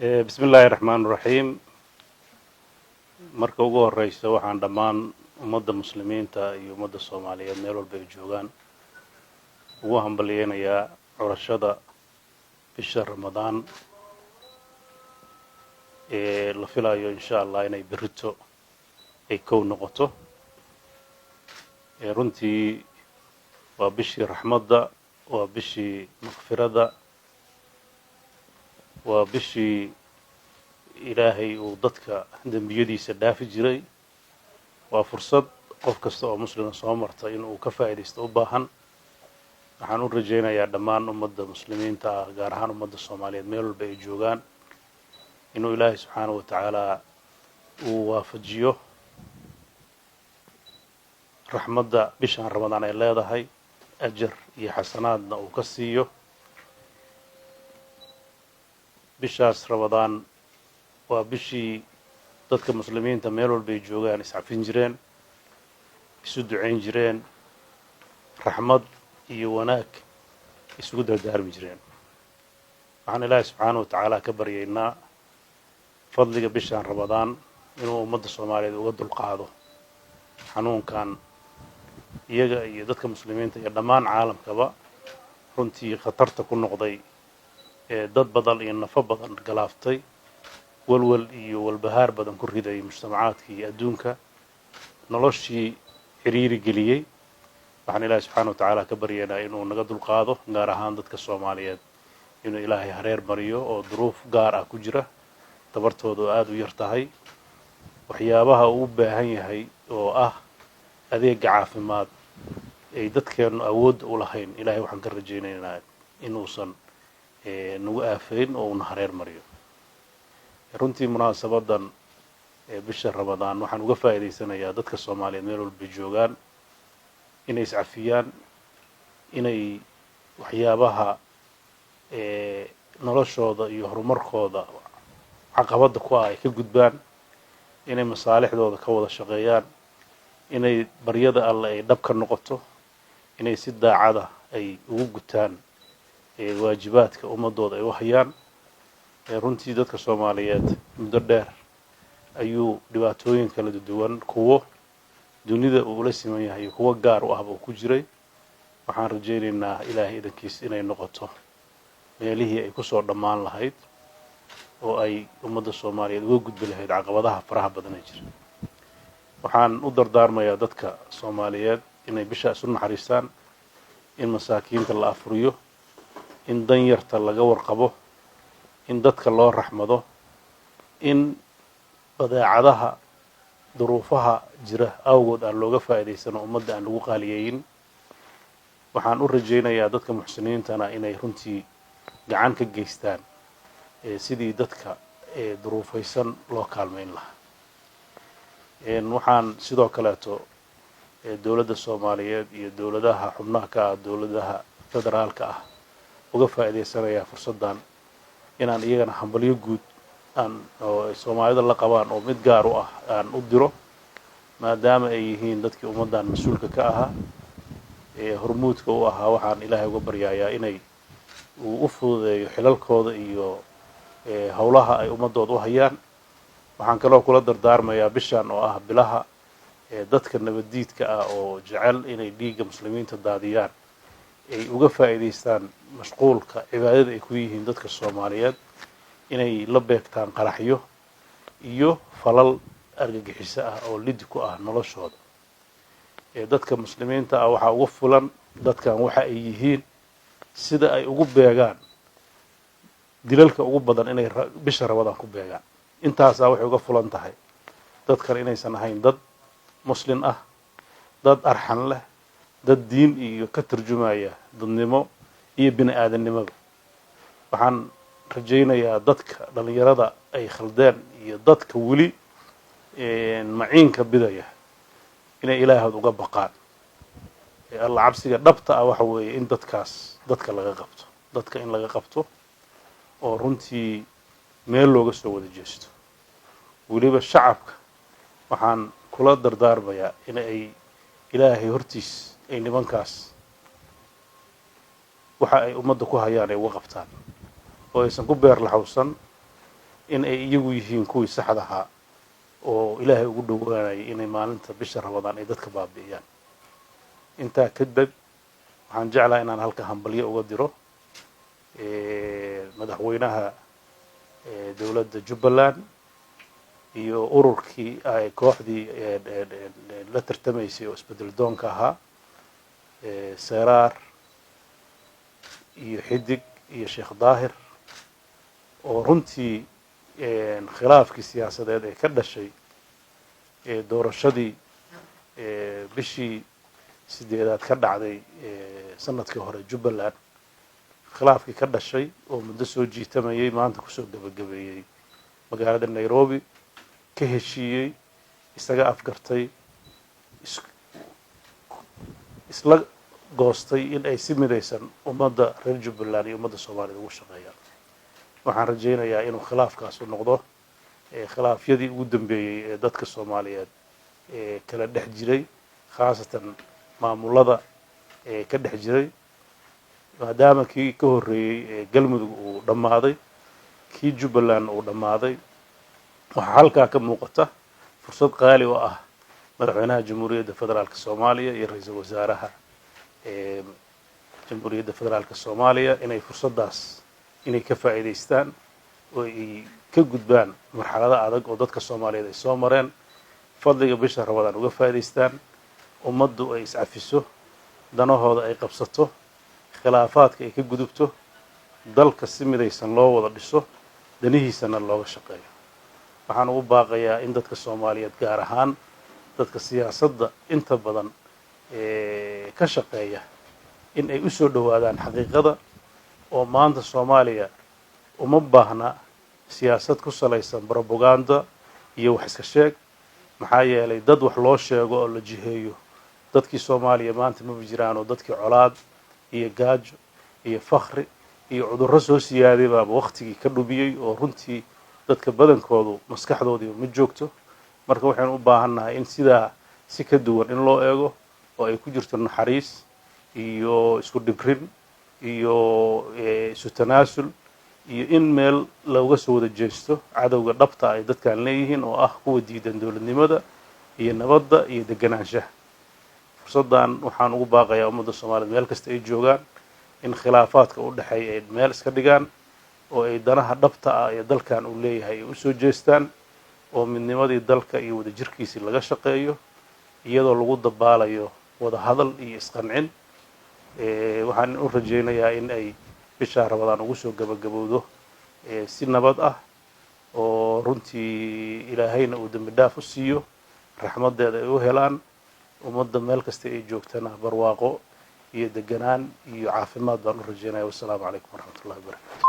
بسم الله الرحمن الرحيم marka ugu horeysa waxaan dhammaan ummadda muslimiinta iyo ummadda Soomaaliyeed meel walba ay joogaan ugu hambalyeeynaya curashada bisha Ramadaan ee la filayo insha Allah inay berrito ay kow noqoto runtii waa bishii raxmadda waa bishii maghfirada waa bishii ilaahay uu dadka dambiyadiisa dhaafi jiray waa fursad qof kasta oo muslim soo martay inuu ka faa'iideysto u baahan waxaan u rajaynayaa dhammaan ummadda muslimiinta gaar ahaan ummadda Soomaaliyeed meel walba ay joogaan inuu ilaahay subxaanahu wa tacaala uu waafajiyo raxmadda bishan Ramadaan ay leedahay ajar iyo xasanaadna uu ka siiyo bishaas Ramadaan waa bishii dadka muslimiinta meel walba ay joogaan iscafin jireen isu ducayn jireen raxmad iyo wanaag isugu dardaarmi jireen waxaan ilaahay subxaanahu wa tacaala ka baryaynaa fadliga bishan Ramadaan inuu ummadda Soomaaliyeed uga dulqaado xanuunkan iyaga iyo dadka muslimiinta iyo dhammaan caalamkaba runtii khatarta ku noqday dad badan iyo nafo badan galaaftay walwal iyo walbahaar badan ku riday mujtamacaadka iyo adduunka noloshii xiriiri geliyay waxaan ilaahay subxaanahu wa tacaala ka baryaynaa inuu naga dulqaado gaar ahaan dadka Soomaaliyeed inuu ilaahay hareer mariyo oo duruuf gaar ah ku jira tabartooda oo aad u yar tahay waxyaabaha uu u baahan yahay oo ah adeega caafimaad ay dadkeenu awood u lahayn ilaahay waxaan ka rajaynaynaa inuusan nagu aafayn oo una hareer mariyo runtii munaasabadan bisha Ramadaan waxaan uga faa'iideysanayaa dadka Soomaaliyeed meel walba joogaan inay iscafiyaan inay waxyaabaha noloshooda iyo horumarkooda caqabada ku ah ay ka gudbaan inay masaalixdooda ka wada shaqeeyaan inay baryada alle ay dhab ka noqoto inay si daacada ay ugu gutaan waajibaadka ummadooda ay u hayaan runtii dadka Soomaaliyeed muddo dheer ayuu dhibaatooyin kala duwan kuwo dunida uu la siman yahay kuwo gaar u ah oo ku jiray waxaan rajaynaynaa ilaahay idankiis inay noqoto meelihii ay ku soo dhammaan lahayd oo ay ummadda Soomaaliyeed uga gudbi lahayd caqabadaha faraha badan ee jira waxaan u dardaarmayaa dadka Soomaaliyeed inay bisha isu naxariistaan in masaakiinta la afuriyo in danyarta laga warqabo in dadka loo raxmado in badeecadaha duruufaha jira awgood aan looga faa'iideysano ummadda aan lagu qaaliyeeyin waxaan u rajaynayaa dadka muxsiniintana inay runtii gacan ka geystaan sidii dadka duruufaysan loo kaalmayn lahaa waxaan sidoo kaleeto dowladda Soomaaliyeed iyo dowladaha xubnaha ka ah dowladaha federaalka ah uga faa'iideysanayaa fursadan inaan iyagana hambalyo guud oo Soomaalida la qabaan oo mid gaar u ah aan u diro maadaama ay yihiin dadkii ummadan mas'uulka ka ahaa hormuudka u ahaa waxaan ilaahay uga baryayaa inay u fududeeyo xilalkooda iyo hawlaha ay ummadooda u hayaan waxaan kaloo kula dardaarmayaa bishan oo ah bilaha dadka nabadiidka ah oo jecel inay dhiigga muslimiinta daadiyaan ay uga faa'iideystaan mashquulka cibaadada ay ku yihiin dadka Soomaaliyeed inay la beegtaan qaraxyo iyo falal argagixiso ah oo lid ku ah noloshooda dadka muslimiinta ah waxa ugu fulan dadkan waxa ay yihiin sida ay ugu beegaan dilalka ugu badan inay bisha Ramadaan ku beegaan intaas waxay uga fulan tahay dadkan inaysan ahayn dad muslim ah dad arxan leh dad diin iyo ka tarjumaya dadnimo iyo bini'aadanimada waxaan rajaynayaa dadka dhalinyarada ay khaldeen iyo dadka weli maciinka bidaya inay ilaahood uga baqaan alla cabsiga dhabta ah waxa weeye in dadkaas dadka laga qabto dadka in laga qabto oo runtii meel looga soo wada jeesto weliba shacabka waxaan kula dardaarmayaa in ay ilaahay hortiis ay nimankaas waxa ay ummadda ku hayaan ay uga qabtaan oo aysan ku beer laxawsan in ay iyagu yihiin kuwii saxda ahaa oo ilaahay ugu dhowaanayay inay maalinta bisha Ramadaan ay dadka baabi'iyaan. intaa kadib waxaan jeclahay inaan halka hambalyo uga diro madaxweynaha dowladda Jubbaland iyo ururkii ay kooxdii la tartamaysay oo isbedel doonka ahaa Seraar iyo Xidig iyo Sheekh Daahir oo runtii khilaafkii siyaasadeed ee ka dhashay doorashadii bishii 8aad ka dhacday sanadkii hore Jubbaland khilaafkii ka dhashay oo muddo soo jiitamayay maanta ku soo gabagabeeyay magaalada Nairobi ka heshiiyey isaga afgartay isla goostay in ay si midaysan ummadda reer Jubbaland iyo ummadda Soomaaliyeed ugu shaqeeyaan. waxaan rajaynayaa inuu khilaafkaas u noqdo khilaafyadii ugu dambeeyay ee dadka Soomaaliyeed kala dhex jiray khaasatan maamulada ka dhex jiray maadaama kii ka horreeyay galmudug uu dhammaaday kii Jubbaland uu dhammaaday waxaa halkaa ka muuqata fursad qaali oo ah madaxweynaha Jamhuuriyadda Federaalka Soomaaliya iyo ra'iisul wasaaraha Jamhuuriyadda Federaalka Soomaaliya inay fursadaas inay ka faa'iideystaan oo ay ka gudbaan marxalada adag oo dadka Soomaaliyeed ay soo mareen fadliga bisha Ramadaan uga faa'iideystaan ummaddu ay iscafiso danahooda ay qabsato khilaafaadka ay ka gudubto dalka si midaysan loo wada dhiso danihiisana looga shaqeeyo. waxaan ugu baaqayaa in dadka Soomaaliyeed gaar ahaan dadka siyaasadda inta badan ka shaqeeya in ay u soo dhawaadaan xaqiiqada oo maanta Soomaaliya uma baahna siyaasad ku salaysan propaganda iyo wax iska sheeg maxaa yeelay dad wax loo sheego oo la jiheeyo dadkii Soomaaliya maanta ma jiraan oo dadkii colaad iyo gaajo iyo fakhri iyo cudurro soo siyaaday baa waqtigii ka dhubiyay oo runtii dadka badankoodu maskaxdoodii ma joogto. marka waxaan u baahannahay in sidaa si ka duwan in loo eego oo ay ku jirto naxariis iyo isku dhibrin iyo isu tanaasul iyo in meel looga soo wada jeesto cadowga dhabta ay dadkan leeyihiin oo ah kuwa diidan dowladnimada iyo nabadda iyo deganaanshaha. fursadan waxaan ugu baaqayaa ummadda Soomaaliyeed meel kasta ay joogaan in khilaafaadka u dhaxeeya ay meel iska dhigaan oo ay danaha dhabta ah ee dalkan uu leeyahay u soo jeestaan oo midnimadii dalka iyo wada jirkiisii laga shaqeeyo iyadoo lagu dabaalayo wada hadal iyo isqancin. waxaan u rajaynayaa in ay bisha Ramadaan ugu soo gabagabowdo si nabad ah oo runtii ilaahayna uu dambi dhaaf u siiyo raxmadeeda ay u helaan ummadda meel kasta ay joogtana barwaaqo iyo deganaan iyo caafimaad baan u rajaynayaa. wassalaamu calaykum waraxmatullahi wabarakaatu.